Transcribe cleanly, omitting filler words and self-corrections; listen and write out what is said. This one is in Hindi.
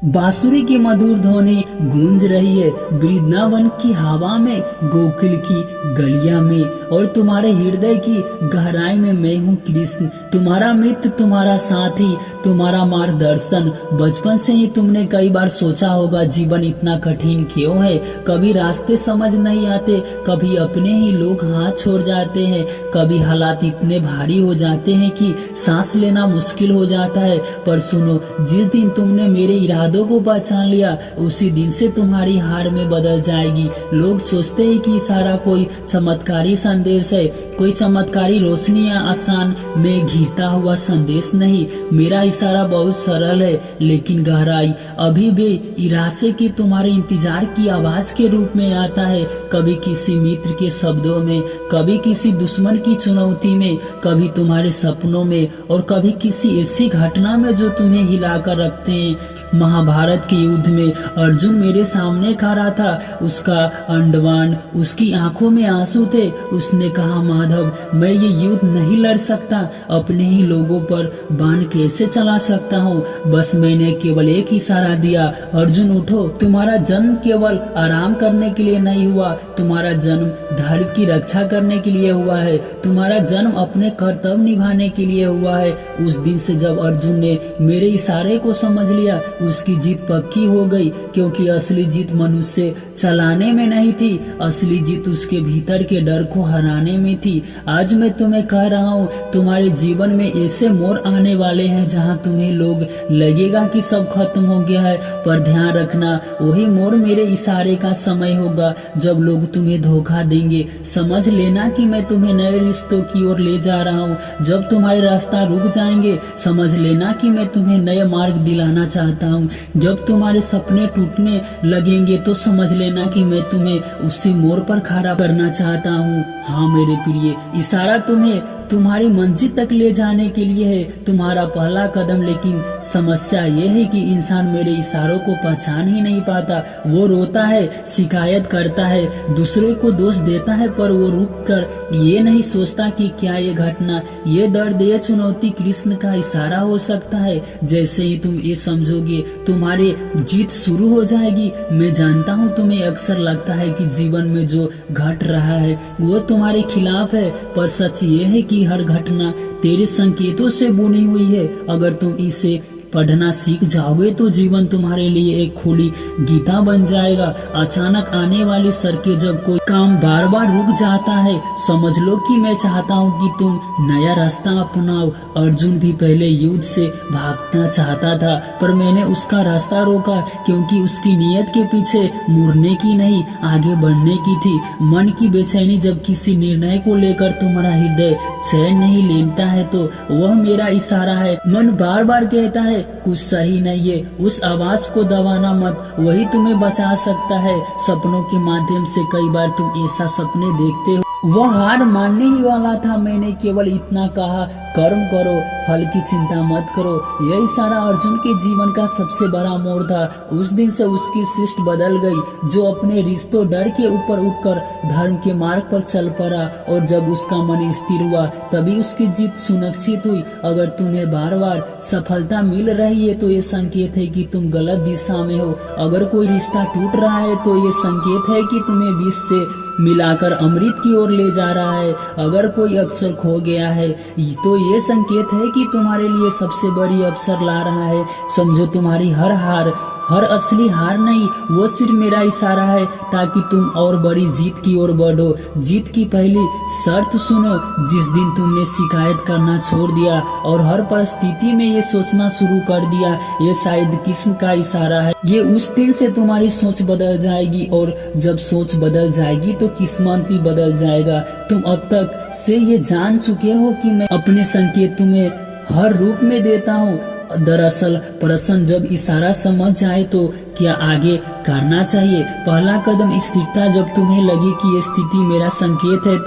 बांसुरी की मधुर ध्वनि गूंज रही है वृंदावन की हवा में, गोकुल की गलिया में, और तुम्हारे हृदय की गहराई में मैं हूँ कृष्ण, तुम्हारा मित्र, तुम्हारा साथी, तुम्हारा मार्गदर्शन। बचपन से ही तुमने कई बार सोचा होगा जीवन इतना कठिन क्यों है। कभी रास्ते समझ नहीं आते, कभी अपने ही लोग हाथ छोड़ जाते हैं, कभी हालात इतने भारी हो जाते हैं कि सांस लेना मुश्किल हो जाता है। पर सुनो, जिस दिन तुमने मेरे इरादों को पहचान लिया उसी दिन से तुम्हारी हार में बदल जाएगी। लोग सोचते हैं कि सारा कोई चमत्कारी संदेश है, कोई चमत्कारी रोशनी या आसान में घिरता हुआ संदेश नहीं। मेरा इशारा बहुत सरल है, लेकिन गहराई अभी भी इरादे की तुम्हारे इंतजार की आवाज के रूप में आता है। कभी किसी मित्र के शब्दों में, कभी किसी दुश्मन की चुनौती में, कभी तुम्हारे सपनों में, और कभी किसी ऐसी घटना में जो तुम्हें हिलाकर रखते हैं। महाभारत के युद्ध में अर्जुन मेरे सामने खड़ा था, उसका अंडवान, उसकी आंखों में आंसू थे। उसने कहा, माधव, मैं ये युद्ध नहीं लड़ सकता, अपने ही लोगों पर बाण कैसे चला सकता हूँ। बस मैंने केवल एक इशारा दिया, अर्जुन उठो। तुम्हारा जन्म केवल आराम करने के लिए नहीं हुआ, तुम्हारा जन्म धर्म की रक्षा करने के लिए हुआ है, तुम्हारा जन्म अपने कर्तव्य निभाने के लिए हुआ है। उस दिन से जब अर्जुन ने मेरे इशारे को समझ लिया, उसकी जीत पक्की हो गई, क्योंकि असली जीत मनुष्य चलाने में नहीं थी, असली जीत उसके भीतर के डर को हराने में थी। आज मैं तुम्हें कह रहा हूँ, तुम्हारे जीवन में ऐसे मोड़ आने वाले हैं जहाँ तुम्हें लोग लगेगा कि सब खत्म हो गया है, पर ध्यान रखना, वही मोड़ मेरे इशारे का समय होगा जब लोग तुम्हें धोखा देंगे। समझ लेना कि मैं तुम्हें नए रिश्तों की ओर ले जा रहा हूँ। जब तुम्हारे रास्ता रुक जाएंगे, समझ लेना कि मैं तुम्हें नए मार्ग दिलाना चाहता हूँ। जब तुम्हारे सपने टूटने लगेंगे तो समझ लेना कि मैं तुम्हें उसी मोड़ पर खड़ा करना चाहता हूँ। हाँ मेरे प्रिय, इशारा तुम्हें तुम्हारी मंजिल तक ले जाने के लिए है, तुम्हारा पहला कदम। लेकिन समस्या ये है कि इंसान मेरे इशारों को पहचान ही नहीं पाता। वो रोता है, शिकायत करता है, दूसरे को दोष देता है, पर वो रुक कर ये नहीं सोचता कि क्या ये घटना, ये दर्द, ये चुनौती कृष्ण का इशारा हो सकता है। जैसे ही तुम ये समझोगे, तुम्हारी जीत शुरू हो जाएगी। मैं जानता हूँ तुम्हें अक्सर लगता है कि जीवन में जो घट रहा है वो तुम्हारे खिलाफ है, पर सच ये है कि हर घटना तेरे संकेतों से बुनी हुई है। अगर तुम इसे पढ़ना सीख जाओगे तो जीवन तुम्हारे लिए एक खुली गीता बन जाएगा। अचानक आने वाली सड़कें, जब कोई काम बार बार रुक जाता है, समझ लो कि मैं चाहता हूँ कि तुम नया रास्ता अपनाओ। अर्जुन भी पहले युद्ध से भागना चाहता था, पर मैंने उसका रास्ता रोका, क्योंकि उसकी नीयत के पीछे मुड़ने की नहीं, आगे बढ़ने की थी। मन की बेचैनी जब किसी निर्णय को लेकर तुम्हारा हृदय चैन नहीं लेता है तो वह मेरा इशारा है। मन बार बार कहता है कुछ सही नहीं है, उस आवाज को दबाना मत, वही तुम्हें बचा सकता है। सपनों के माध्यम से कई बार तुम ऐसा सपने देखते हो। वह हार मानने ही वाला था, मैंने केवल इतना कहा, कर्म करो, फल की चिंता मत करो। यह इशारा अर्जुन के जीवन का सबसे बड़ा मोड़ था। उस दिन से उसकी सृष्टि बदल गई, जो अपने रिश्तों, डर के ऊपर उठकर धर्म के मार्ग पर चल पड़ा, और जब उसका मन स्थिर हुआ तभी उसकी जीत सुनिश्चित हुई। अगर तुम्हें बार बार सफलता मिल रही है तो ये संकेत है कि तुम गलत दिशा में हो। अगर कोई रिश्ता टूट रहा है तो ये संकेत है कि तुम्हें विष से मिलाकर अमृत की ओर ले जा रहा है। अगर कोई अवसर खो गया है तो ये संकेत है कि तुम्हारे लिए सबसे बड़ी अवसर ला रहा है। समझो, तुम्हारी हर हार, हर असली हार नहीं, वो सिर्फ मेरा इशारा है, ताकि तुम और बड़ी जीत की ओर बढ़ो। जीत की पहली शर्त सुनो, जिस दिन तुमने शिकायत करना छोड़ दिया और हर परिस्थिति में ये सोचना शुरू कर दिया, ये शायद कृष्ण का इशारा है। ये उस दिन से तुम्हारी सोच बदल जाएगी, और जब सोच बदल जाएगी तो किस्मत भी बदल जाएगा। तुम अब तक से ये जान चुके हो कि मैं अपने संकेत तुम्हें हर रूप में देता हूँ। दरअसल प्रश्न जब इशारा समझ जाए तो क्या आगे करना चाहिए। पहला कदम स्थिरता, जब तुम्हें लगे कि ये स्थिति मेरा संकेत है तो